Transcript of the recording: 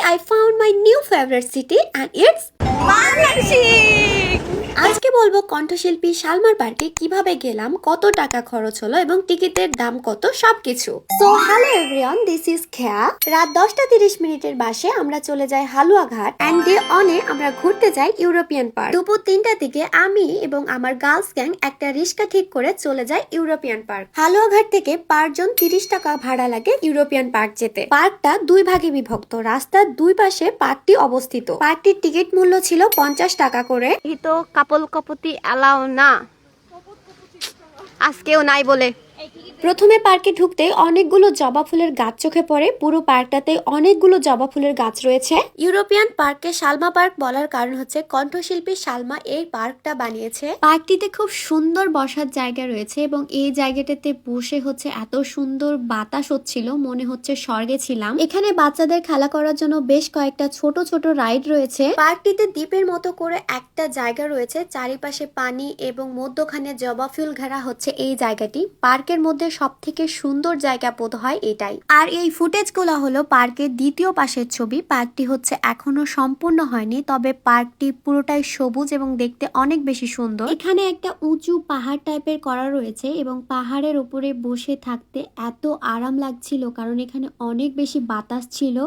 I found my new favorite city and it's Bangladesh. আজকে বলবো কণ্ঠশিল্পী সালমার পার্কে কিভাবে গেলাম, কত টাকা খরচ হলো এবং টিকিটের দাম কত, সবকিছু। So hello everyone, this is খেয়া। রাত 10:30 বাসে আমরা চলে যাই হালুয়াঘাট এন্ড ডে অনে আমরা ঘুরতে যাই ইউরোপিয়ান পার্ক। দুপুর 3টা দিকে আমি এবং আমার গার্লস গ্যাং একটা রিক্সা ঠিক করে চলে যাই ইউরোপিয়ান পার্ক। হালুয়াঘাট থেকে পার জন 30 টাকা ভাড়া লাগে ইউরোপিয়ান পার্ক যেতে। পার্কটা দুই ভাগে বিভক্ত, রাস্তার দুই পাশে পার্কটি অবস্থিত। পার্কটির টিকিট মূল্য ছিল 50 টাকা করে। তো কাপল কপতি এলাও না, আজকেও নাই বলে। প্রথমে পার্কে ঢুকতে অনেকগুলো জবা ফুলের গাছ চোখে পড়ে। পুরো পার্কটাতে অনেকগুলো জবা ফুলের গাছ রয়েছে। ইউরোপিয়ান পার্ককে সালমা পার্ক বলার কারণ হচ্ছে কণ্ঠশিল্পী সালমা এই পার্কটা বানিয়েছে। পার্কটিতে খুব সুন্দর বসার জায়গা রয়েছে এবং এই জায়গাটাতে বসে হচ্ছে এত সুন্দর বাতাস হচ্ছিল, মনে হচ্ছে স্বর্গে ছিলাম। এখানে বাচ্চাদের খেলা করার জন্য বেশ কয়েকটা ছোট ছোট রাইড রয়েছে। পার্কটিতে দ্বীপের মতো করে একটা জায়গা রয়েছে, চারিপাশে পানি এবং মধ্যখানে জবা ফুল ঘেরা হচ্ছে এই জায়গাটি। পার্কের মধ্যে সব থেকে সুন্দর জায়গা বোধ হয় এটাই। আর এই ফুটেজগুলো হলো পার্কের দ্বিতীয় পাশের ছবি। পার্কটি হচ্ছে এখনো সম্পূর্ণ হয়নি, তবে পার্কটি পুরোটাই সবুজ এবং দেখতে অনেক বেশি সুন্দর। এখানে একটা উঁচু পাহাড় টাইপের করা রয়েছে এবং পাহাড়ের উপরে বসে থাকতে এত আরাম লাগছিল কারণ এখানে অনেক বেশি বাতাস ছিল।